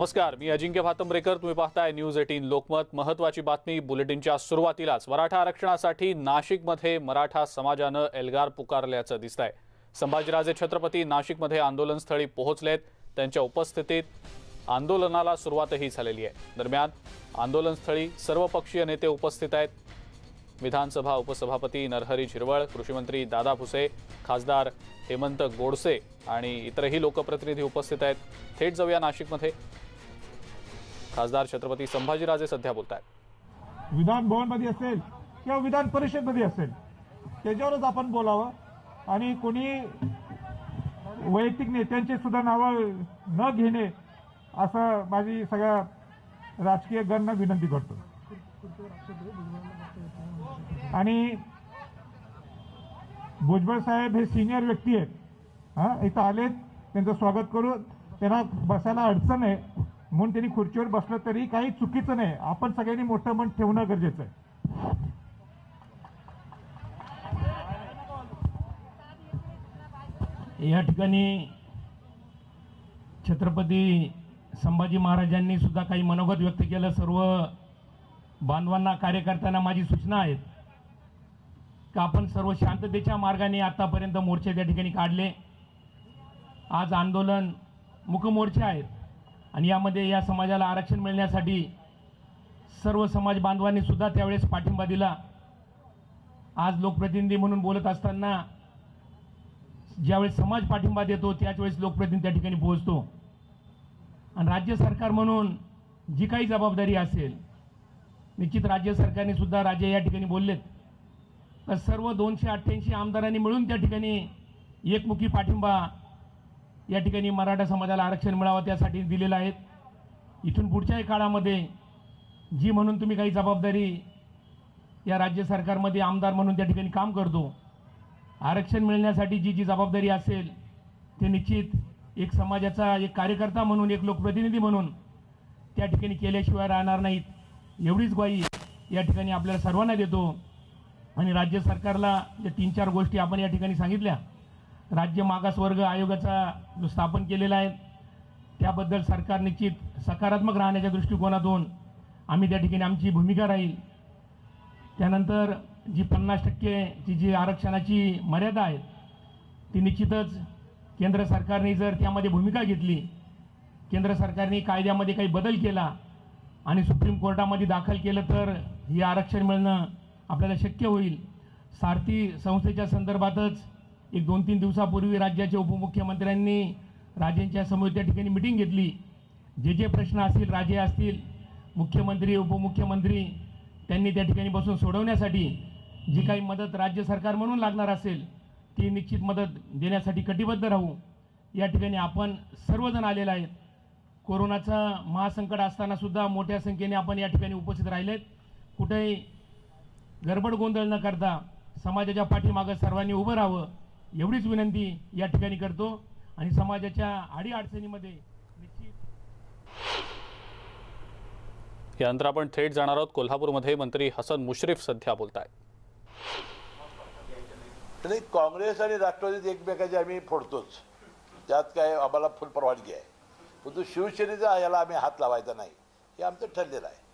नमस्कार, मी अजिंक्य भातंब्रेकर. तुम्ही पाहताय न्यूज 18 लोकमत. महत्त्वाची बातमी बुलेटिनच्या सुरुवातीलाच. मराठा आरक्षणासाठी नाशिकमध्ये मराठा समाजानं एल्गार पुकारल्याचं दिसतंय. संभाजीराजे छत्रपती नाशिकमध्ये आंदोलनस्थळी पोहोचलेत. त्यांच्या उपस्थितीत आंदोलनाला सुरुवातही झालेली आहे. दरम्यान आंदोलनस्थळी सर्वपक्षीय नेते उपस्थित आहेत. विधानसभा उपसभापती नरहरी झिरवळ, कृषीमंत्री दादा भुसे, खासदार हेमंत गोडसे आणि इतरही लोकप्रतिनिधी उपस्थित आहेत. थेट जाऊया नाशिकमध्ये. खासदार छत्रपती संभाजीराजे सध्या बोलतायत. विधान भवनमध्ये असेल किंवा विधान परिषदमध्ये असेल त्याच्यावरच आपण बोलावं आणि कोणी वैयक्तिक नेत्यांचे सुद्धा नावं न घेणे असं माझी सगळ्या राजकीय गणांना विनंती करतो. आणि भुजबळ साहेब हे सिनियर व्यक्ती आहेत. इथं आलेत, त्यांचं स्वागत करू. त्यांना बसायला अडचण आहे म्हणून त्यांनी खुर्चीवर बसलं तरी काही चुकीचं नाही. आपण सगळ्यांनी मोठं मन ठेवणं गरजेचं आहे. या ठिकाणी छत्रपती संभाजी महाराजांनी सुद्धा काही मनोगत व्यक्त केलं. सर्व बांधवांना, कार्यकर्त्यांना माझी सूचना आहे की आपण सर्व शांततेच्या मार्गाने आतापर्यंत मोर्चे त्या ठिकाणी काढले. आज आंदोलन मूकमोर्चे आहेत आणि यामध्ये या समाजाला आरक्षण मिळण्यासाठी सर्व समाज बांधवांनी सुद्धा त्यावेळेस पाठिंबा दिला. आज लोकप्रतिनिधी म्हणून बोलत असताना ज्यावेळेस समाज पाठिंबा देतो त्याच वेळेस लोकप्रतिनिधी त्या ठिकाणी पोहोचतो. आणि राज्य सरकार म्हणून जी काही जबाबदारी असेल, निश्चित राज्य सरकारने सुद्धा राजे या ठिकाणी बोललेत तर सर्व 288 आमदारांनी मिळून त्या ठिकाणी एकमुखी पाठिंबा या ठिकाणी मराठा समाजाला आरक्षण मिळावं त्यासाठी दिलेलं आहे. इथून पुढच्याही काळामध्ये जी म्हणून तुम्ही काही जबाबदारी या राज्य सरकारमध्ये आमदार म्हणून त्या ठिकाणी काम करतो, आरक्षण मिळण्यासाठी जी जी जबाबदारी असेल ते निश्चित एक समाजाचा एक कार्यकर्ता म्हणून, एक लोकप्रतिनिधी म्हणून त्या ठिकाणी केल्याशिवाय राहणार नाहीत. एवढीच ग्वाही या ठिकाणी आपल्याला सर्वांना देतो. आणि राज्य सरकारला ज्या 3-4 गोष्टी आपण या ठिकाणी सांगितल्या, राज्य मागासवर्ग आयोगाचा जो स्थापन केलेला आहे त्याबद्दल सरकार निश्चित सकारात्मक राहण्याच्या दृष्टिकोनातून आम्ही त्या ठिकाणी आमची भूमिका राहील. त्यानंतर जी 50% जी आरक्षणाची मर्यादा आहे ती निश्चितच केंद्र सरकारने जर त्यामध्ये भूमिका घेतली, केंद्र सरकारने कायद्यामध्ये काही बदल केला आणि सुप्रीम कोर्टामध्ये दाखल केलं तर हे आरक्षण मिळणं आपल्याला शक्य होईल. सारथी संस्थेच्या संदर्भातच एक 2-3 दिवसापूर्वी राज्याचे उपमुख्यमंत्र्यांनी राजेंच्या समोर त्या ठिकाणी मिटिंग घेतली. जे जे प्रश्न असतील, राजे असतील, मुख्यमंत्री, उपमुख्यमंत्री त्यांनी त्या ठिकाणी बसून सोडवण्यासाठी जी काही मदत राज्य सरकार म्हणून लागणार असेल ती निश्चित मदत देण्यासाठी कटिबद्ध राहू. या ठिकाणी आपण सर्वजण आलेले आहेत. कोरोनाचं महासंकट असताना सुद्धा मोठ्या संख्येने आपण या ठिकाणी उपस्थित राहिलेत. कुठेही गडबड गोंधळ न करता समाजाच्या पाठीमागं सर्वांनी उभं राहावं एवढीच विनंती या ठिकाणी करतो. आणि समाजाच्या अडीअडचणीमध्ये निश्चित यानंतर आपण थेट जाणार आहोत कोल्हापूरमध्ये. मंत्री हसन मुश्रीफ सध्या बोलतायत. नाही, काँग्रेस आणि राष्ट्रवादीत एकमेकाचे आम्ही फोडतोच, त्यात काय आम्हाला फुल परवानगी आहे. परंतु शिवसेनेचा याला आम्ही हात लावायचा नाही हे आमचं ठरलेलं आहे.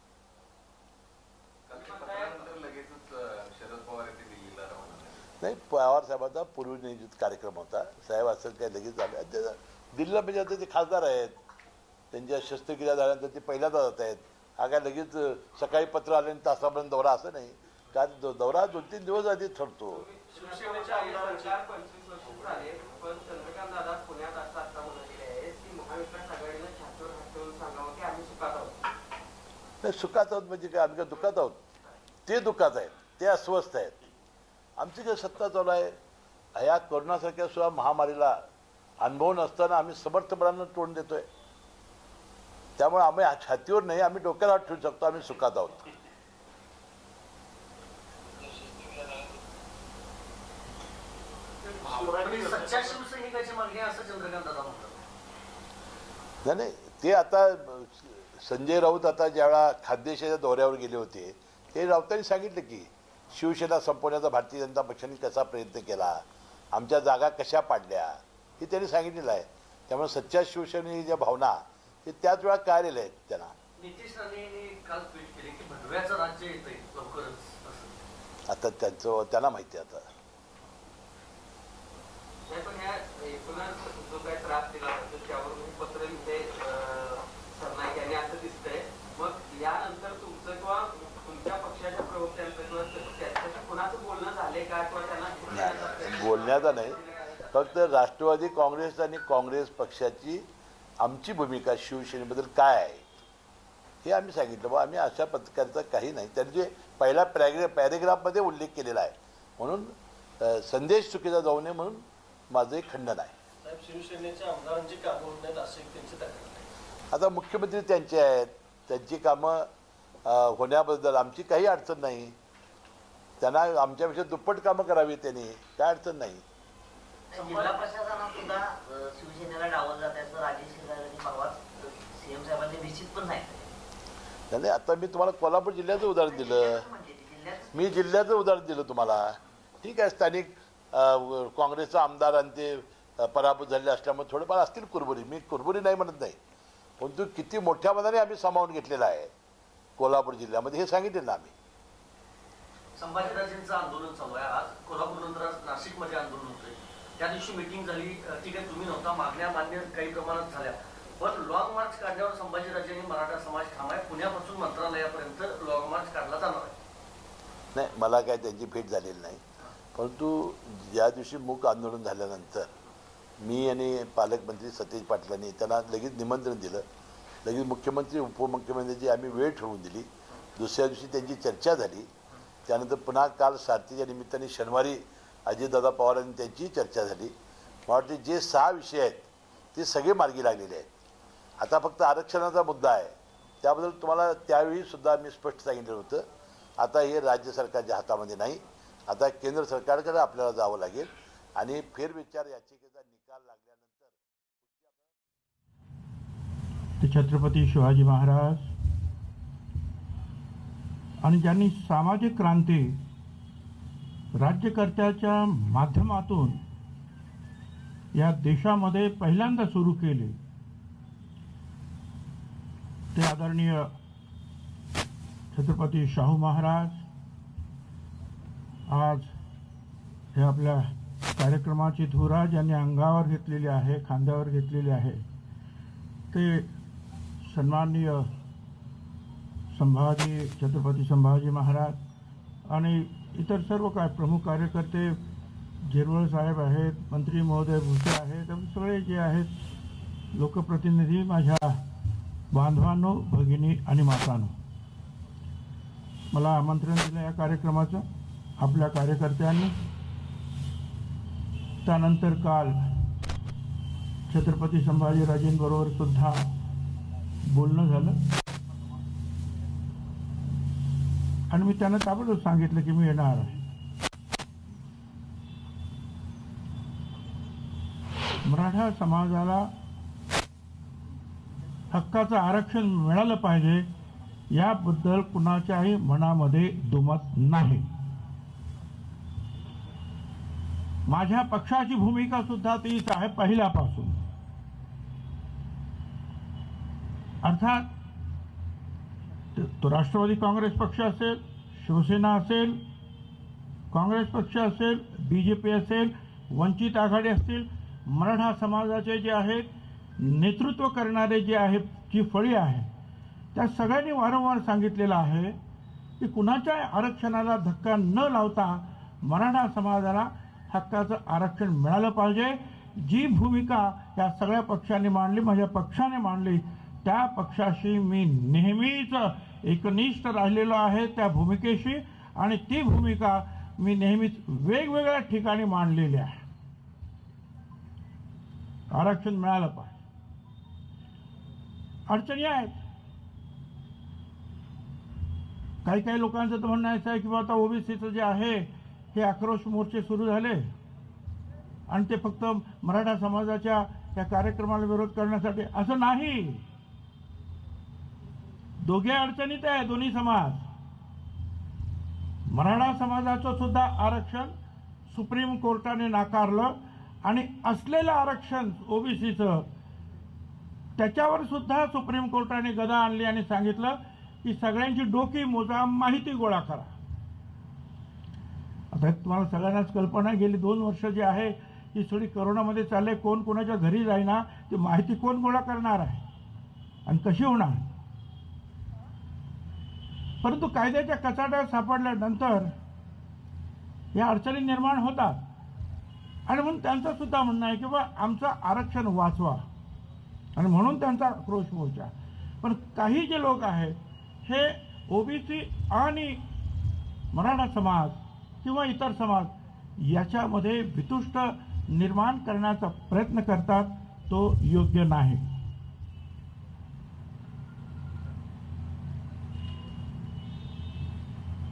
नाही, पवार साहेबांचा पूर्वनियोजित कार्यक्रम होता. साहेब असं काय लगेच झालं. दिल्लीला म्हणजे आता ते खासदार आहेत, त्यांच्या शस्त्रक्रिया झाल्यानंतर ते पहिल्यांदा जात आहेत. हा काय लगेच सकाळी पत्र आले आणि तासापर्यंत दौरा असं नाही. त्या दौरा 2-3 दिवस आधी ठरतो. नाही, सुखात आहोत म्हणजे काय, आम्ही काय दुःखात आहोत? ते दुःखात आहेत, ते अस्वस्थ आहेत. आमची काही सत्ता चालू आहे. ह्या कोरोनासारख्या सुद्धा महामारीला अनुभव नसताना आम्ही समर्थपणानं तोंड देतोय. त्यामुळे आम्ही छातीवर नाही, आम्ही डोक्याला हात ठेवू शकतो. आम्ही सुखात आहोत. नाही, ते आता संजय राऊत आता ज्यावेळा खाद्यदेशाच्या दौऱ्यावर गेले होते ते राऊतांनी सांगितलं की शिवसेना संपवण्याचा भारतीय जनता पक्षाने कसा प्रयत्न केला, आमच्या जागा कशा पाडल्या हे त्यांनी सांगितलेलं आहे. त्यामुळे सच्च्या शिवसेनेच्या भावना हे त्याच वेळा कळलेले आहेत त्यांना. नितीश राणेंनी काल ट्विट केले की भगव्याचं राज्य येतंय लवकरच असं. आता त्यांना माहिती आहे. आता नाही, पण ह्या एकूणच जो काही त्रास दिला होता त्यावरून हे पत्र लिहिले सरनाईक यांनी असं दिसतंय. मग यानंतर तुमचं किंवा तुमच्या पक्षाच्या प्रवक्त्यांचं किंवा त्याच्याशी कुणाचं बोलणं झालंय का किंवा त्यांना बोलण्याचा नाही, फक्त राष्ट्रवादी काँग्रेस आणि काँग्रेस पक्षाची आमची भूमिका शिवसेनेबद्दल काय आहे हे आम्ही सांगितलं. बा आम्ही अशा पत्रकाराचा काही नाही. त्यांनी जे पहिल्या पॅरेग्राफमध्ये उल्लेख केलेला आहे म्हणून संदेश चुकीचा जाऊ नये म्हणून माझं एक खंडन आहे. साहेब, शिवसेनेच्या आमदारांची कामं होत नाहीत अशी त्यांची तक्रार आहे. आता मुख्यमंत्री त्यांचे आहेत, त्यांची कामं होण्याबद्दल आमची काही अडचण नाही. त्यांना आमच्यापेक्षा दुप्पट कामं करावी त्यांनी, काय अडचण नाही. जिल्हा प्रशासनात सुद्धा शिवसेनेला डावल जात आहे असं राजेश शेलारांनी परवा सीएम साहेबांनी निश्चित पण सांगितलं. नाही, आता मी तुम्हाला कोल्हापूर जिल्ह्याचं उदाहरण दिलं. मी जिल्ह्याचं उदाहरण दिलं तुम्हाला. ठीक आहे, स्थानिक काँग्रेसचा आमदार आणि ते पराभूत झाले असल्यामुळे थोडेफार असतील कुरबुरी. मी कुरबुरी नाही म्हणत नाही, परंतु किती मोठ्या मनाने आम्ही सामावून घेतलेला आहे कोल्हापूर जिल्ह्यामध्ये हे सांगितले ना आम्ही. संभाजीराजेंचं आंदोलन चालू आहे. आज कोल्हापूर नंतर आज नाशिकमध्ये आंदोलन होतंय. त्या दिवशी मीटिंग झाली, ठीक आहे तुम्ही नव्हता, मागण्या मान्य काही प्रमाणात झाल्या, पण लॉंग मार्च काढल्यावर संभाजीराजेंनी मराठा समाज ठाम आहे, पुण्यापासून मंत्रालयापर्यंत लॉंग मार्च काढला जाणार आहे. नाही, मला काय त्यांची भेट झालेली नाही, परंतु ज्या दिवशी मूक आंदोलन झाल्यानंतर मी आणि पालकमंत्री सतेज पाटलांनी त्यांना लगेच निमंत्रण दिलं. लगेच मुख्यमंत्री उपमुख्यमंत्र्यांची आम्ही वेळ ठरवून दिली. दुसऱ्या दिवशी त्यांची चर्चा झाली. त्यानंतर पुन्हा काल सारथीच्या निमित्ताने शनिवारी अजितदादा पवारांनी त्यांचीही चर्चा झाली. मला वाटते जे 6 विषय आहेत ते सगळे मार्गी लागलेले आहेत. आता फक्त आरक्षणाचा मुद्दा आहे, त्याबद्दल तुम्हाला त्यावेळीसुद्धा मी स्पष्ट सांगितलं होतं. आता हे राज्य सरकारच्या हातामध्ये नाही, आता केंद्र सरकारकडे आपल्याला जावं लागेल आणि फेरविचार याचिकेचा निकाल लागल्यानंतर ते छत्रपती शिवाजी महाराज आणि ज्यांनी सामाजिक क्रांती राज्यकर्त्याच्या माध्यमातून या देशामध्ये पहिल्यांदा सुरू केली, ते आदरणीय छत्रपती शाहू महाराज आज हे आपल्या कार्यक्रमाची धुरा ज्यांनी अंगावर घेतलेली आहे, खांद्यावर घेतलेली आहे, ते सन्माननीय छत्रपती संभाजी महाराज आणि इतर सर्व प्रमुख कार्यकर्ते, झिरवळ साहेब आहेत, मंत्री महोदय भुसे आहेत, सगळे जे आहेत लोकप्रतिनिधी, माझ्या बांधवांनो, भगिनी आणि मातांनो, मला आमंत्रण दिलं या कार्यक्रमाचं आपल्या कार्यकर्त्यांनी. त्यानंतर काल छत्रपती संभाजीराजेंबरोबर सुद्धा बोलणं झालं आणि मी त्यांना ताबडतोब सांगितलं की मी येणार आहे. मराठा समाजाला हक्काचं आरक्षण मिळालं पाहिजे याबद्दल कुणाच्याही मनामध्ये दुमत नाही. माझ्या पक्षाची भूमिका सुद्धा तीच आहे पहिल्यापासून. अर्थात तो राष्ट्रवादी काँग्रेस पक्ष असेल, शिवसेना असेल, काँग्रेस पक्ष असेल, बीजेपी असेल, वंचित आघाडी असतील, मराठा समाजाचे जे आहेत नेतृत्व करणारे जे आहेत, जी फळी आहे, त्या सगळ्यांनी वारंवार सांगितलेलं आहे की कुणाच्या आरक्षणाला धक्का न लावता मराठा समाजाला हक्काचं आरक्षण मिळालं पाहिजे. जी भूमिका या सगळ्या पक्षांनी मांडली, माझ्या पक्षाने मांडली, त्या पक्षाशी मी नेहमीच एकनिष्ठ राहिलेलो आहे, त्या भूमिकेशी, आणि ती भूमिका मी नेहमीच वेगवेगळ्या ठिकाणी मांडलेली आहे. आरक्षण मिळालं पाहिजे. अडचणी आहेत. काही काही लोकांचं तर म्हणणं असं आहे की आता ओबीसीचं जे आहे हे आक्रोश मोर्चे सुरू झाले आणि ते फक्त मराठा समाजाच्या या कार्यक्रमाला विरोध करण्यासाठी. असं नाही. दोघे अडचणीत आहे दोन्ही समाज. मराठा समाजाचं सुद्धा आरक्षण सुप्रीम कोर्टाने नाकारलं आणि असलेलं आरक्षण ओबीसीचं त्याच्यावर सुद्धा सुप्रीम कोर्टाने गदा आणली आणि सांगितलं की सगळ्यांची डोकी मोजा, माहिती गोळा करा. आता तुम्हाला सगळ्यांनाच कल्पना, गेली 2 वर्ष जी आहे ती थोडी करोनामध्ये चालले, कोण कोणाच्या घरी जाईना, ती माहिती कोण गोळा करणार आहे आणि कशी होणार. परंतु कायद्याच्या कचाट्यात सापडल्यानंतर या अडचणी निर्माण होतात आणि म्हणून त्यांचं सुद्धा म्हणणं आहे की बा आमचं आरक्षण वाचवा आणि म्हणून त्यांचा आक्रोश मोर्चा. पण काही जे लोक आहेत हे ओबीसी आणि मराठा समाज किंवा इतर समाज याच्यामध्ये वितुष्ट निर्माण करण्याचा प्रयत्न करतात, तो योग्य नाही.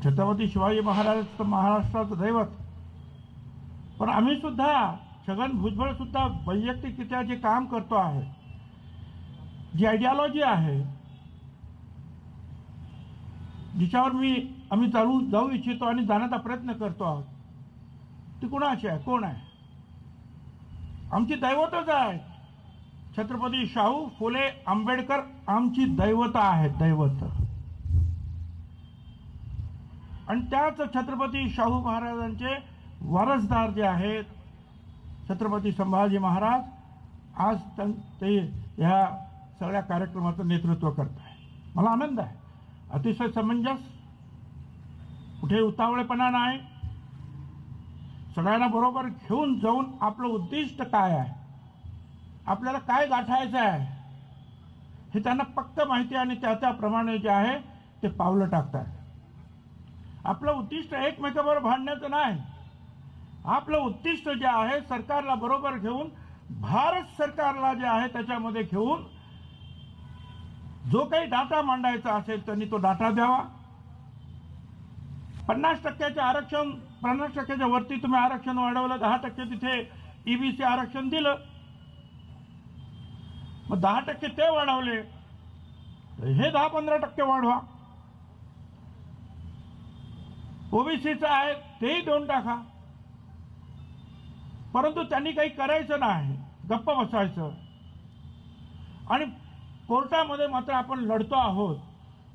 छत्रपती शिवाजी महाराज महाराष्ट्राचं दैवत, पण आम्ही सुद्धा, छगन भुजबळ सुद्धा वैयक्तिकरित्या जे काम करतो आहे, जी आयडिओलॉजी आहे, जिच्यावर आम्ही जाऊ इच्छितो आणि जाण्याचा प्रयत्न करतो आहोत, ती कुणाची आहे, कोण आहे? आमची दैवतच आहे. छत्रपती शाहू फुले आंबेडकर आमची दैवत आहेत, दैवत. आणि त्याच छत्रपती शाहू महाराजांचे वारसदार जे आहेत छत्रपती संभाजी महाराज, आज ते ह्या सगळ्या कार्यक्रमाचं नेतृत्व करत आहे. मला आनंद आहे. अतिशय समंजस, कुठे उतावळेपणा नाही, सगळ्यांना बरोबर घेऊन जाऊन आपलं उद्दिष्ट काय आहे, आपल्याला काय गाठायचं आहे हे त्यांना पक्क माहिती आणि त्याप्रमाणे जे आहे ते पावलं टाकतात. आपलं उद्दिष्ट एकमेकाबरोबर भांडण्याचं नाही, आपलं उद्दिष्ट जे आहे सरकारला बरोबर घेऊन, भारत सरकारला जे आहे त्याच्यामध्ये घेऊन जो काही डाटा मांडायचा असेल त्यांनी तो डाटा द्यावा. 50% आरक्षण, 50% वरती तुम्ही आरक्षण वाढवलं, 10% तिथे ईबीसी आरक्षण दिलं, मग 10% ते वाढवले, हे 10-15% वाढवा. ओबीसीचं आहे तेही देऊन टाका. परंतु त्यांनी काही करायचं नाही, गप्प बसायचं. आणि कोर्टामध्ये मात्र आपण लढतो आहोत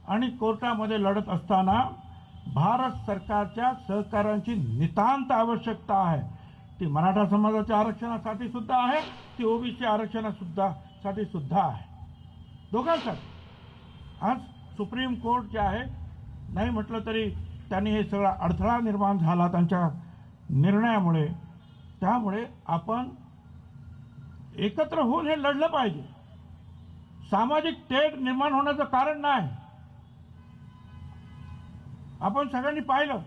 आणि कोर्टामध्ये लढत असताना भारत सरकारच्या सहकार्याची नितांत आवश्यकता आहे. ती मराठा समाजाच्या आरक्षणासाठी सुद्धा आहे, ती ओबीसी आरक्षणासाठी सुद्धा आहे, दोघांसाठी. आज सुप्रीम कोर्ट जे आहे, नाही म्हटलं तरी त्यांनी हे सगळा अडथळा निर्माण झाला त्यांच्या निर्णयामुळे. त्यामुळे आपण एकत्र होऊन हे लढलं पाहिजे. सामाजिक तेढ निर्माण होण्याचं कारण नाही. आपण सगळ्यांनी पाहिलं,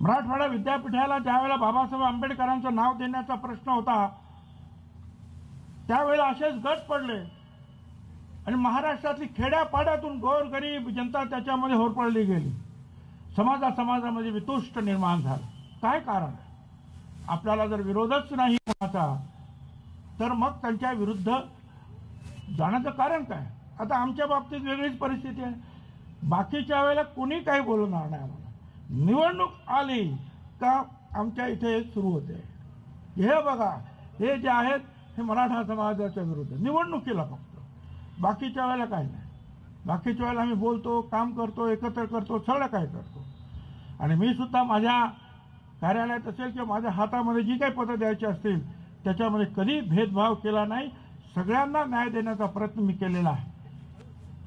मराठवाडा विद्यापीठाला ज्यावेळेला बाबासाहेब आंबेडकरांचं नाव देण्याचा प्रश्न होता, त्यावेळेला असेच गट पडले आणि महाराष्ट्रातली खेड्यापाड्यातून गोरगरीब जनता त्याच्यामध्ये होरपळली गेली. समाजामध्ये वितुष्ट निर्माण झालं. काय कारण? आपल्याला जर विरोधच नाही कोणाचा, तर मग त्यांच्या विरुद्ध जाण्याचं कारण काय? आता आमच्या बाबतीत वेगळीच परिस्थिती आहे. बाकीच्या वेळेला कोणी काही बोलणार नाही आम्हाला. निवडणूक आली का आमच्या इथे सुरू होते, हे बघा, हे जे आहेत हे मराठा समाजाच्या विरुद्ध निवडणुकीला फक्त. बाकीच्या वेळेला काय नाही. बाकीच्या वेळेला आम्ही बोलतो, काम करतो, एकत्र करतो, सगळं काय करतो. आणि मी सुद्धा माझ्या कार्यालयात असेल किंवा माझ्या हातामध्ये जी काही पदं द्यायची असतील त्याच्यामध्ये कधी भेदभाव केला नाही. सगळ्यांना न्याय देण्याचा प्रयत्न मी केलेला आहे.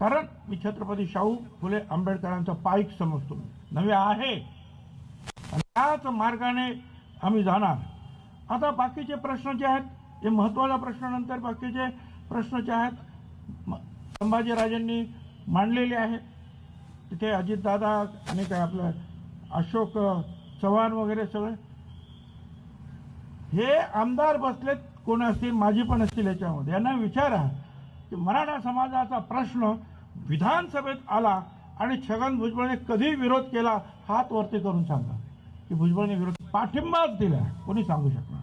कारण मी छत्रपती शाहू फुले आंबेडकरांचा पाईक समजतो, नवे आहे आणि त्याच मार्गाने आम्ही जाणार. आता बाकीचे प्रश्न जे आहेत हे महत्त्वाचा प्रश्न, नंतर बाकीचे प्रश्न जे आहेत संभाजीराजेंनी मांडलेले आहेत. तिथे अजितदादा आणि काय आपलं अशोक चव्हाण वगैरे सगळे हे आमदार बसलेत, कोण असतील, माझी पण असतील याच्यामध्ये. यांना विचारा की मराठा समाजाचा प्रश्न विधानसभेत आला आणि छगन भुजबळने कधी विरोध केला, हात वरती करून सांगा की भुजबळने विरोध, पाठिंबाच दिला, कोणी सांगू शकणार.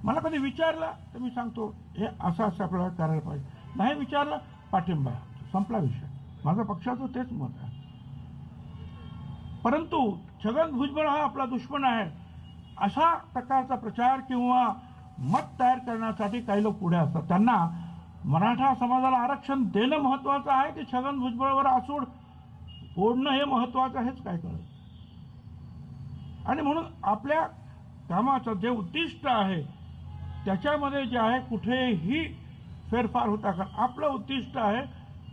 मला कधी विचारला तर मी सांगतो हे असं आपल्याला करायला पाहिजे. नाही विचारलं, पाठिंबा, संपला विषय. माझा पक्षाचं तेच मत आहे. परंतु छगन भुजबळ हा आपला दुश्मन आहे अशा प्रकारचा प्रचार किंवा मत तयार करण्यासाठी काही लोक पुढे असतात. त्यांना मराठा समाजाला आरक्षण देणं महत्वाचं आहे की छगन भुजबळवर आसूड ओढणं हे महत्वाचं हेच काय कळत. आणि म्हणून आपल्या कामाचं जे उद्दिष्ट आहे त्याच्यामध्ये जे आहे कुठेही फेरफार होता का. आपलं उद्दिष्ट आहे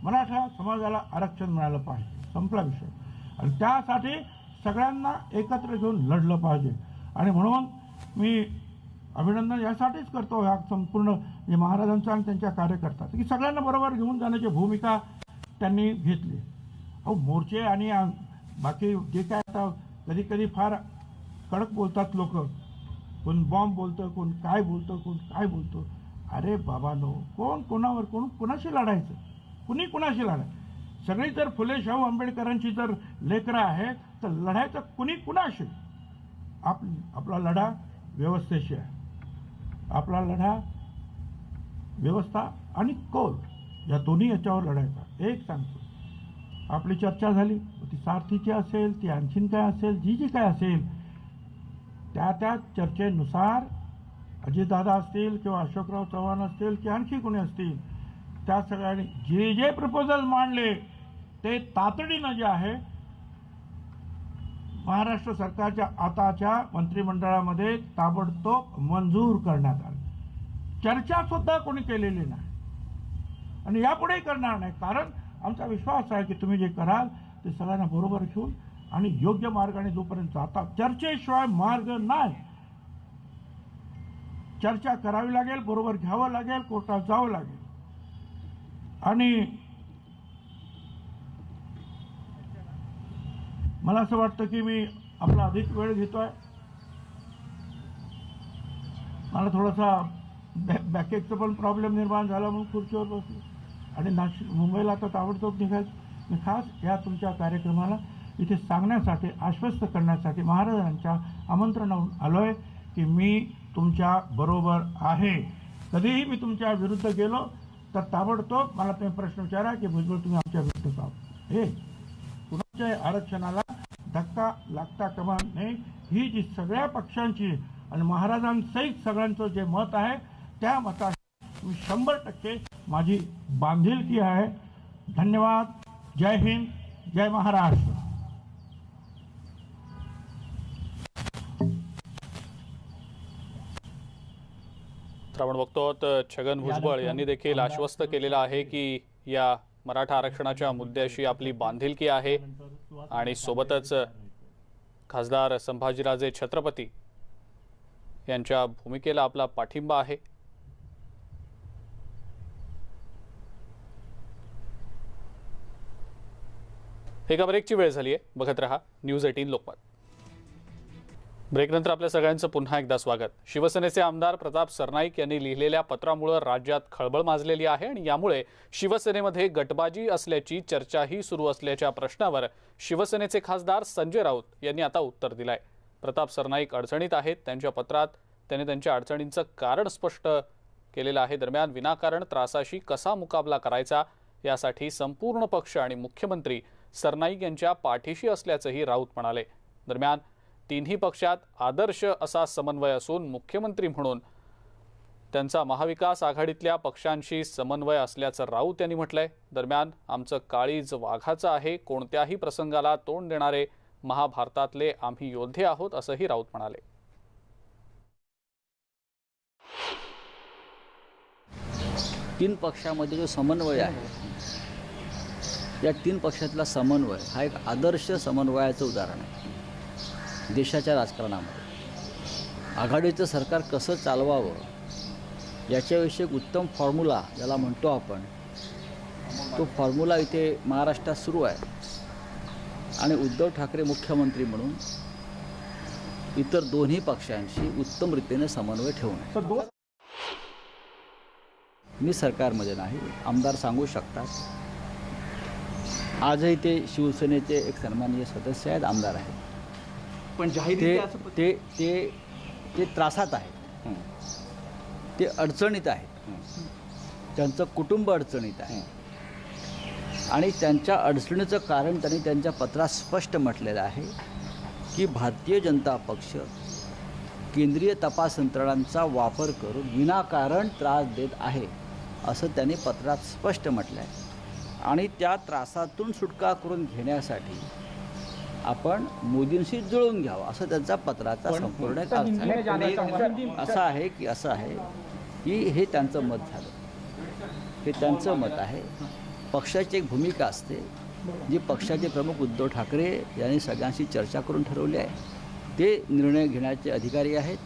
मराठा समाजाला आरक्षण मिळालं पाहिजे, संपला विषय. आणि त्यासाठी सगळ्यांना एकत्र घेऊन लढलं पाहिजे. आणि म्हणून मी अभिनंदन यासाठीच करतो ह्या संपूर्ण महाराजांचं आणि त्यांच्या कार्यकर्त्यांचं की सगळ्यांना बरोबर घेऊन जाण्याची भूमिका त्यांनी घेतली. अहो मोर्चे आणि बाकी जे काय आता कधी कधी फार कडक बोलतात लोक, कोण बॉम्ब बोलतं, कोण काय बोलतं, कोण काय बोलतं. अरे बाबांनो, कोण कोणावर कोणाशी लढायचं, कुणी कुणाशी लढायचं. सगळी जर फुले शाहू आंबेडकरांची जर लेकरं आहे तर लढायचं कुणी कुणाशी. आपला लढा व्यवस्थेशी आहे. आपला लढा व्यवस्था आणि कोर्ट या दोन्ही याच्यावर लढायचा. एक सांगतो, आपली चर्चा झाली ती सारथीची असेल, ती आणखीन काय असेल, जी काय असेल त्या चर्चेनुसार अजितदादा असतील किंवा अशोकराव चव्हाण असतील की आणखी कोणी असतील, त्या सगळ्यांनी जे जे प्रपोजल मांडले ते तातडीनं जे आहे महाराष्ट्र सरकारच्या आताच्या मंत्रिमंडळामध्ये ताबडतोब मंजूर करण्यात आले. चर्चा सुद्धा कोणी केलेली नाही आणि यापुढे करणार नाही. कारण आमचा विश्वास आहे की तुम्ही जे कराल ते सगळ्यांना बरोबर घेऊन आणि योग्य मार्गाने जोपर्यंत जातात, चर्चेशिवाय मार्ग नाही. चर्चा करावी लागेल, बरोबर घ्यावं लागेल, कोर्टात जावं लागेल. आणि मला असं वाटतं की मी आपला अधिक वेळ घेतोय. मला थोडासा बॅकेजचा पण प्रॉब्लेम निर्माण झाला म्हणून खुर्चीवर बसलो आणि मुंबईला आता ताबडतोब निघायचं. मी खास या तुमच्या कार्यक्रमाला इथे सांगण्यासाठी, आश्वस्त करण्यासाठी महाराजांच्या आमंत्रणावरून आलोय की मी तुमच्या बरोबर आहे. कधीही मी तुमच्या विरुद्ध गेलो तर ताबडतोब मला तुम्ही प्रश्न विचारा की भुजबळ तुम्ही आमच्या विरुद्ध का. हे कुणाच्या आरक्षणाला धक्का लागता कामा नये. ही जी सगळ्या पक्षांची आणि महाराजांसहित सगळ्यांचं जे मत आहे त्या मताशी मी 100% माझी बांधिलकी आहे. धन्यवाद. जय हिंद, जय महाराष्ट्र. आपण बघतो छगन भुजबळ यांनी देखील आश्वस्त केलेलं आहे की या मराठा आरक्षणाच्या मुद्द्याशी आपली बांधिलकी आहे आणि सोबतच खासदार संभाजीराजे छत्रपती यांच्या भूमिकेला आपला पाठिंबा आहे. एका ब्रेकची वेळ झाली आहे. बघत रहा न्यूज 18 लोकमत. ब्रेकनंतर आपल्या सगळ्यांचं पुन्हा एकदा स्वागत. शिवसेनेचे आमदार प्रताप सरनाईक यांनी लिहिलेल्या पत्रामुळे राज्यात खळबळ माजलेली आहे आणि यामुळे शिवसेनेमध्ये गटबाजी असल्याची चर्चाही सुरू असल्याच्या प्रश्नावर शिवसेनेचे खासदार संजय राऊत यांनी आता उत्तर दिलंय. प्रताप सरनाईक अडचणीत आहेत. त्यांच्या पत्रात त्यांनी त्यांच्या अडचणींचं कारण स्पष्ट केलेलं आहे. दरम्यान विनाकारण त्रासाशी कसा मुकाबला करायचा यासाठी संपूर्ण पक्ष आणि मुख्यमंत्री सरनाईक यांच्या पाठीशी असल्याचंही राऊत म्हणाले. दरम्यान तिन्ही पक्षात आदर्श असा समन्वय असून मुख्यमंत्री म्हणून त्यांचा महाविकास आघाडीतल्या पक्षांशी समन्वय असल्याचं राऊत यांनी म्हटलंय. दरम्यान आमचं काळीज वाघाचं आहे. कोणत्याही प्रसंगाला तोंड देणारे महाभारतातले आम्ही योद्धे आहोत असंही राऊत म्हणाले. तीन पक्षामध्ये जो समन्वय आहे, या तीन पक्षातला समन्वय हा एक आदर्श समन्वयाचं उदाहरण आहे. देशाच्या राजकारणामध्ये आघाडीचं सरकार कसं चालवावं याच्याविषयी एक उत्तम फॉर्म्युला ज्याला म्हणतो आपण, तो फॉर्म्युला इथे महाराष्ट्रात सुरू आहे. आणि उद्धव ठाकरे मुख्यमंत्री म्हणून इतर दोन्ही पक्षांशी उत्तम रीतीने समन्वय ठेवून. मी सरकारमध्ये नाही, आमदार सांगू शकतात. आजही ते शिवसेनेचे एक सन्माननीय सदस्य आहेत, आमदार आहेत. पण ते ते ते त्रासात आहेत, ते अडचणीत आहेत, त्यांचं कुटुंब अडचणीत आहे आणि त्यांच्या अडचणीचं कारण त्यांनी त्यांच्या पत्रात स्पष्ट म्हटलेलं आहे की भारतीय जनता पक्ष केंद्रीय तपास यंत्रणांचा वापर करून विनाकारण त्रास देत आहे असं त्यांनी पत्रात स्पष्ट म्हटलं आहे. आणि त्या त्रासातून सुटका करून घेण्यासाठी आपण मोदींशी जुळून घ्यावं असं त्यांचा पत्राचा संपूर्ण अर्थ आहे. असं आहे की हे त्यांचं मत झालं, हे त्यांचं मत आहे. पक्षाची एक भूमिका असते जी पक्षाचे प्रमुख उद्धव ठाकरे यांनी सगळ्यांशी चर्चा करून ठरवली आहे. ते निर्णय घेण्याचे अधिकारी आहेत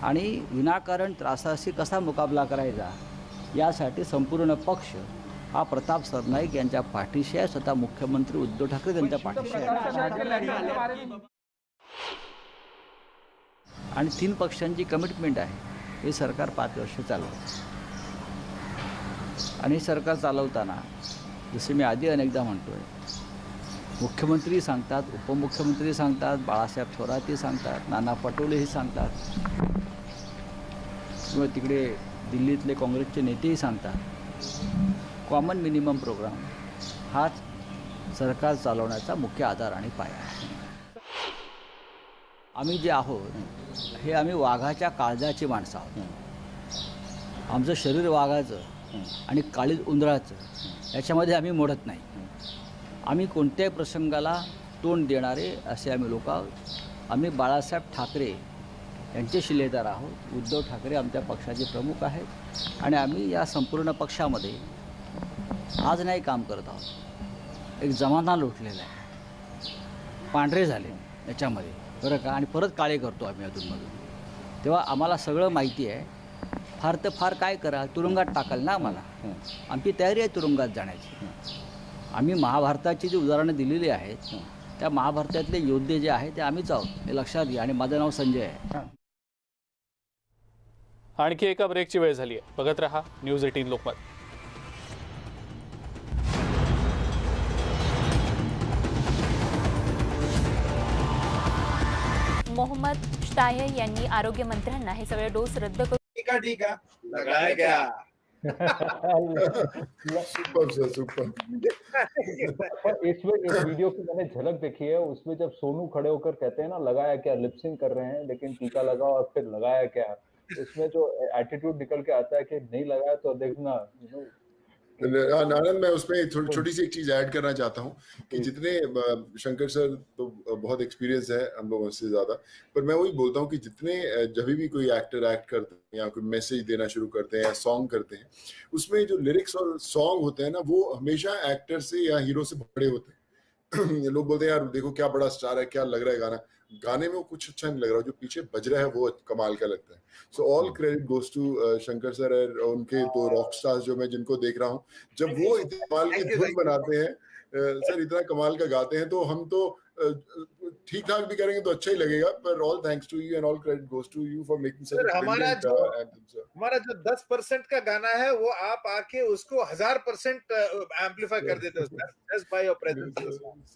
आणि विनाकारण त्रासाशी कसा मुकाबला करायचा यासाठी संपूर्ण पक्ष हा प्रताप सरनाईक यांच्या पाठीशी आहे. स्वतः मुख्यमंत्री उद्धव ठाकरे यांच्या पाठीशी आहे. आणि 3 पक्षांची कमिटमेंट आहे हे सरकार 5 वर्ष चालवतं. आणि हे सरकार चालवताना जसे मी आधी अनेकदा म्हणतो आहे, मुख्यमंत्री सांगतात, उपमुख्यमंत्री सांगतात, बाळासाहेब थोरातही सांगतात, नाना पटोलेही सांगतात, किंवा तिकडे दिल्लीतले काँग्रेसचे नेतेही सांगतात, कॉमन मिनिमम प्रोग्राम हाच सरकार चालवण्याचा मुख्य आधार आणि पाया आहे. आम्ही जे आहोत हे आम्ही वाघाच्या काळजाची माणसं आहोत. आमचं शरीर वाघाचं आणि काळीज उंदराचं याच्यामध्ये आम्ही मोडत नाही. आम्ही कोणत्याही प्रसंगाला तोंड देणारे असे आम्ही लोक आहोत. आम्ही बाळासाहेब ठाकरे यांचे शिलेदार आहोत. उद्धव ठाकरे आमच्या पक्षाचे प्रमुख आहेत आणि आम्ही या संपूर्ण पक्षामध्ये आज नाही काम करत आहोत. एक जमाना लोटलेला आहे, पांढरे झाले याच्यामध्ये बरं का, आणि परत काळे करतो आम्ही अधूनमधून. तेव्हा आम्हाला सगळं माहिती आहे. फार तर फार काय करा, तुरुंगात टाकाल ना आम्हाला. आमची तयारी आहे तुरुंगात जाण्याची. आम्ही महाभारताची जी उदाहरणं दिलेली आहेत त्या महाभारतातले योद्धे जे आहेत ते आम्हीच आहोत हे लक्षात घ्या. आणि माझं नाव संजय आहे. आणखी एका ब्रेकची वेळ झाली आहे. बघत रहा न्यूज 18 लोकमत. मोहम्मद शाह यांनी आरोग्य मंत्र्यांना हे सगळे डोस रद्द करून ठीक है लगाया क्या सुपर सर सुपर. इसमें एक वीडियो की मैंने झलक देखी है, उसमें जब सोनू खड़े होकर कहते हैं ना लगाया क्या, लिपसिंग कर रहे हैं लेकिन टीका लगाओ और फिर लगाया क्या, इसमें जो एटीट्यूड निकल के आता है कि नहीं लगाया तो देखना आनंद. मैं उसमें छोटी सी एक चीज ऐड करना चाहता हूँ कि जितने शंकर सर तो बहुत एक्सपीरियंस है हम लोगों से ज्यादा, पर मैं वही बोलता हूँ कि जितने जब भी कोई एक्टर एक्ट करते हैं या कोई मैसेज देना शुरू करते हैं या सॉन्ग करते हैं, उसमें जो लिरिक्स और सॉन्ग होते हैं ना वो हमेशा एक्टर से या हीरो से बड़े होते हैं. लोग बोलते हैं यार देखो क्या बड़ा स्टार है, क्या लग रहा है गाना, गाने में वो कुछ अच्छा नहीं लग रहा, जो पीछे बज रहा है वो कमाल का लगता है. So all credit goes to Shankar sir और उनके दो रॉक स्टार्स जो मैं जिनको देख रहा हूँ, जब वो इतने कमाल की धुन बनाते हैं सर, इतना कमाल का गाते हैं, तो हम तो ठीक ठाक भी करेंगे तो अच्छा ही लगेगा. पर all thanks to you and all credit goes to you for making such हमारा जो 10% का गाना है वो आप आके उसको 1000% एम्पलीफाई कर देते हो just by your presence.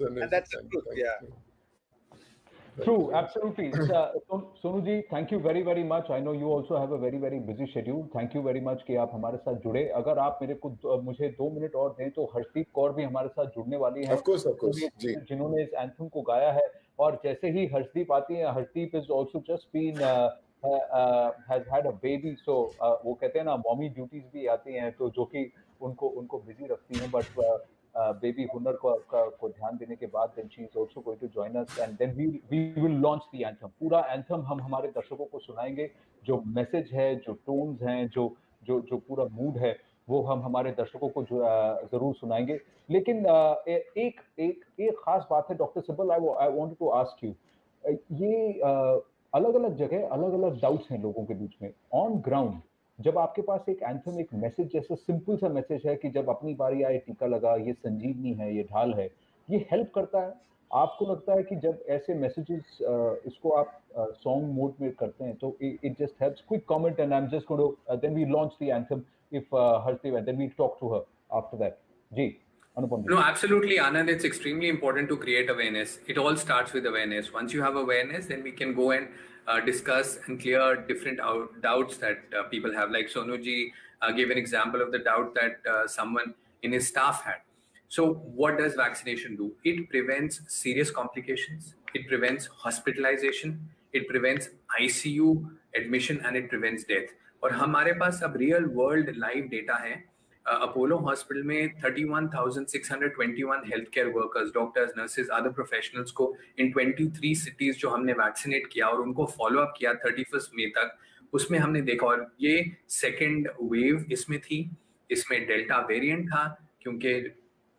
End that's true. या True, absolutely. Sonu ji, thank you very very much. I know you also have a very very busy schedule. Thank you very much कि आप हमारे साथ जुड़े. अगर आप मुझे 2 मिनट और दें तो हर्षदीप कौर भी हमारे साथ जुड़ने वाली है, of course, जी, जिन्होंने इस एंथम को गाया है. और जैसे ही हर्षदीप आती है, Harshdeep is also just been has had a baby, so वो कहते हैं ना मॉमी ड्यूटीज भी आती हैं तो जो कि उनको बिजी रखती हैं. बट बेबी हुनर को ध्यान देने के बाद then she is also going to join us and then we will launch the anthem. पूरा एंथम हम हमारे दर्शकों को सुनाएंगे. जो मैसेज है, जो टोन्स हैं, जो पूरा मूड है वो हम हमारे दर्शकों को जरूर सुनाएंगे. लेकिन एक खास बात है doctor Sibal, I wanted to ask you, ये अलग अलग जगह अलग अलग डाउट्स हैं लोगों के बीच में. ऑन ग्राउंड जब आपके पास एक एंथम, एक मैसेज जैसे सिंपल सा मैसेज है कि जब अपनी बारी आए टीका लगा, ये संजीवनी है, ये ढाल है, ये हेल्प करता है. आपको लगता है कि जब ऐसे मैसेजेस इसको आप सॉन्ग मोड में करते हैं तो it just helps? Quick comment and I am just going to then we launch the anthem if Harshdeep and then we talk to her after that. Ji Anupam. No, absolutely, Anand. It's extremely important to create awareness. It all starts with awareness. Once you have awareness, then we can go and discuss and clear different doubts that people have. Like Sonuji gave an example of the doubt that someone in his staff had. So what does vaccination do? It prevents serious complications. It prevents hospitalization. it prevents ICU admission and it prevents death. और हमारे pass अब real world live data है। Apollo hospital में 31,621 health care workers, doctors, nurses, other professionals को in 23 cities जो हमने vaccinate KIA और उनको फॉलो अप किया 31 मई तक, उसमें हमने देखा, और ये सेकेंड वेव इसमें थी, इसमें डेल्टा वेरिएंट था, क्योंकि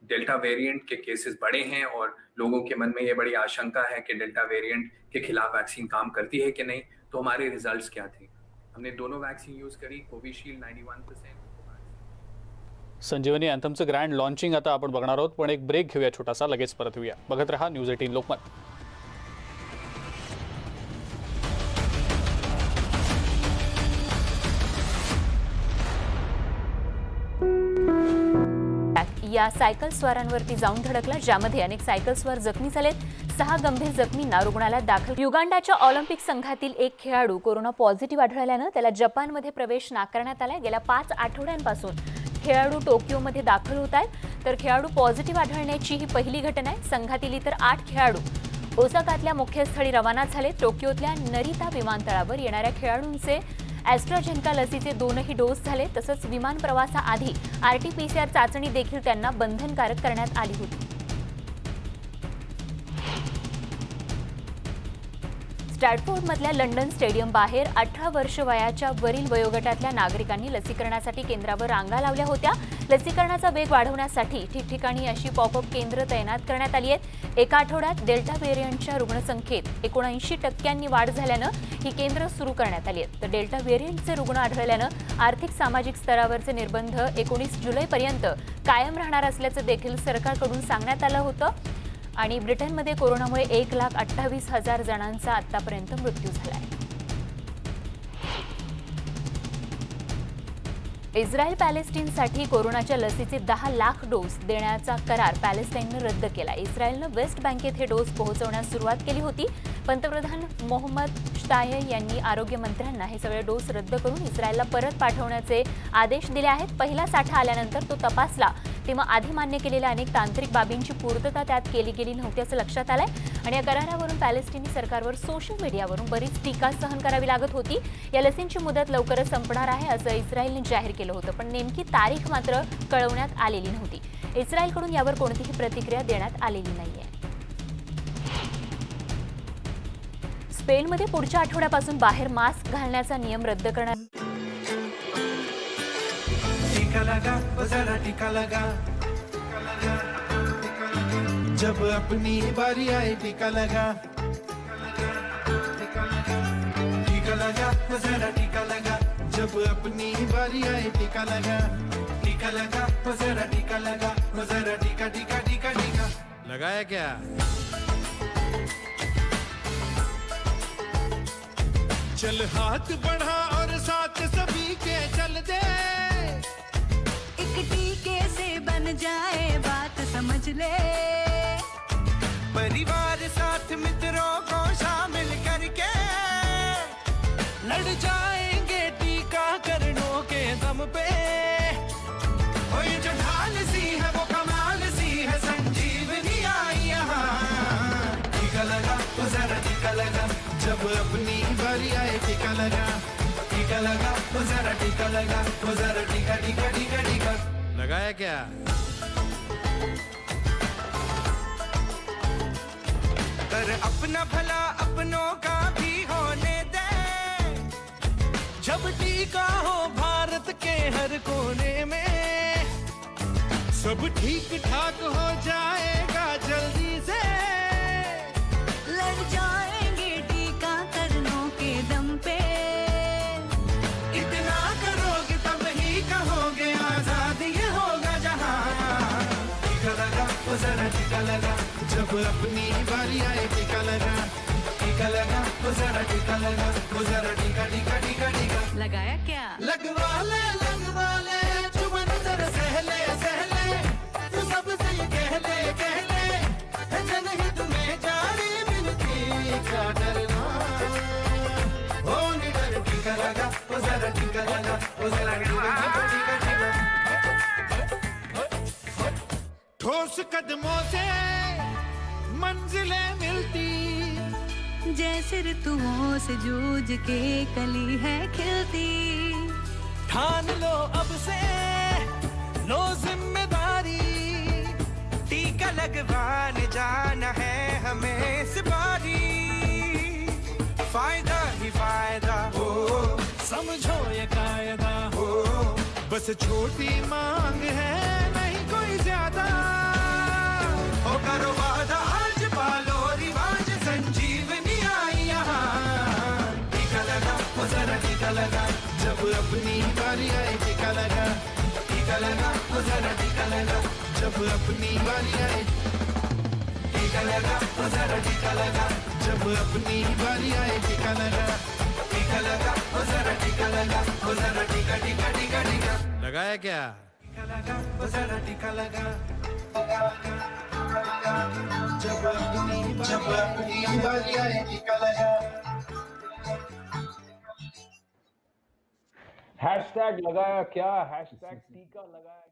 डेल्टा वेरिएंट के केसेस बड़े हैं और लोगों के मन में ये बड़ी आशंका है कि डेल्टा वेरिएंट के खिलाफ वैक्सीन काम करती है कि नहीं। तो हमारे रिजल्ट्स क्या थे? हमने दोनों वैक्सीन यूज करी, कोविशील्ड 91%। संजीवनी अँथमचं ग्रँड लॉन्चिंग आता आपण बघणार आहोत, पण एक ब्रेक घेऊया छोटासा, लगेच परत येऊया। बघत रहा न्यूज 18 लोकमत। या सायकल स्वारांवरती जाऊन धडकला, ज्यामध्ये अनेक सायकल स्वार जखमी झालेत। 6 गंभीर जखमींना रुग्णालयात दाखल। युगांडाच्या ऑलिम्पिक संघातील एक खेळाडू कोरोना पॉझिटिव्ह आढळल्यानं त्याला जपानमध्ये प्रवेश नाकारण्यात आला। गेल्या 5 आठवड्यांपासून खेळाडू टोकियोमध्ये दाखल होत आहेत, तर खेळाडू पॉझिटिव्ह आढळण्याची ही पहिली घटना आहे। संघातील इतर 8 खेळाडू ओसाकातल्या मुख्य स्थळी रवाना झाले। टोकियोतल्या नरिता विमानतळावर येणाऱ्या खेळाडूंचे ॲस्ट्राझेनेका लसीचे 2ही डोस झाले, तसंच विमान प्रवासाआधी RT-PCR चाचणी देखील त्यांना बंधनकारक करण्यात आली होती। स्टॅटफोर्डमधल्या लंडन स्टेडियम बाहेर 18 वर्ष वयाच्या वरील वयोगटातल्या नागरिकांनी लसीकरणासाठी केंद्रावर रांगा लावल्या होत्या। लसीकरणाचा वेग वाढवण्यासाठी ठिकठिकाणी अशी पॉपअप केंद्र तैनात करण्यात आली आहेत। एका आठवड्यात डेल्टा व्हेरियंटच्या रुग्णसंख्येत 79% वाढ झाल्यानं ही केंद्र सुरू करण्यात आली आहेत। तर डेल्टा व्हेरियंटचे रुग्ण आढळल्यानं आर्थिक सामाजिक स्तरावरचे निर्बंध 19 जुलैपर्यंत कायम राहणार असल्याचं देखील सरकारकडून सांगण्यात आलं होतं। आणि ब्रिटनमध्ये कोरोनामुळे 1,28,000 जणांचा आतापर्यंत मृत्यू झाला आहे। इस्रायल पॅलेस्टाईनसाठी कोरोनाच्या लसीचे 10 लाख डोस देण्याचा करार पॅलेस्टाईननं रद्द केला। इस्रायलनं वेस्ट बँकेत हे डोस पोहोचवण्यास सुरुवात केली होती। पंतप्रधान मोहम्मद श्ताये यांनी आरोग्य मंत्र्यांना हे सगळे डोस रद्द करून इस्रायलला परत पाठवण्याचे आदेश दिले आहेत। पहिला साठा आल्यानंतर तो तपासला तेव्हा आधी मान्य केलेल्या अनेक तांत्रिक बाबींची पूर्तता त्यात केली गेली नव्हती असं लक्षात आलंय। आणि या करारावरून पॅलेस्टिनी सरकारवर सोशल मीडियावरून बरीच टीका सहन करावी लागत होती। या लसींची मुदत लवकरच संपणार आहे असं इस्रायलने जाहीर केलं होतं, पण नेमकी तारीख मात्र कळवण्यात आलेली नव्हती। इस्रायलकडून यावर कोणतीही प्रतिक्रिया देण्यात आलेली नाहीये। स्पेनमध्ये पुढच्या आठवड्यापासून बाहेर मास्क घालण्याचा नियम रद्द करणार। टीका लगा जरा टीका लगा, जब अपनी बारी आए टीका लगा, टीका लगा जरा टीका लगा, जब अपनी बारी आए टीका लगा, टीका लगा जरा टीका लगा, जरा टीका टीका टीका टीका लगाया क्या? चल हाथ बढ़ा और साथ सभी के चल दे, एक टीके से बन जाए बात समझ ले, परिवार साथ मित्रों को शामिल करके लड़ जाएंगे टीकाकरणों के दम पे। ओ ये जो ढाल सी है वो कमाल सी है, संजीवनी आई यहाँ। टीका लगा तो जरा टीका लगा, जब अपनी बारी आए टीका लगा, टीका लगा तो जरा टीका लगा, तो जरा टीका टीका टीका टीका लगाया क्या? कर अपना भला अपनों का भी होने दे, जब टीका हो भारत के हर कोने में, सब ठीक ठाक हो जाएगा जल्दी से, लड़ जाएंगे टीकाकरणों के दम पे, इतना करोगे तब ही कहोगे आजाद ये होगा जहां। टीका लगा तो जरा टीका लगा, जब अपनी बारी आए टीका लगा, टीका लगा तो जरा टीका लगा, तो जरा टीका टीका टीका टीका लगाया क्या? लगवा ले चुमन जरा सहले सहले, तू सबसे ये कह ले जनहित में जारी मिलती क्या डरना, हो निडर टीका लगा तो जरा टीका लगा, तो जरा टीका टीका टीका। ठोस कदमों से मंजिलें मिलती, जैसे ऋतुओं से जूझ के कली है खिलती। ठान लो अब से, लो जिम्मेदारी, टीका लगवाने जाना है हमें इस बारी। फायदा ही फायदा हो, समझो ये कायदा हो, बस छोटी मांग है नहीं कोई ज्यादा। हो करो वादा आज पालो रिवाज, संजीवनी आई यहाँ। टीका लगा वो जरा टीका लगा, जब अपनी बारी आए टीका लगा। टीका लगा वो जरा टीका लगा, जब अपनी बारी आए। टीका लगा वो जरा टीका लगा, जब अपनी बारी आए टीका लगा। टीका लगा वो जरा टीका लगा, वो जरा टीका टीका टीका टीका लगाया क्या? टीका लगा वो जरा टीका लगा, जब अपनी बारी आए टीका लगा। हैशटैग लगाया क्या, हैशटैग टीका लगाया।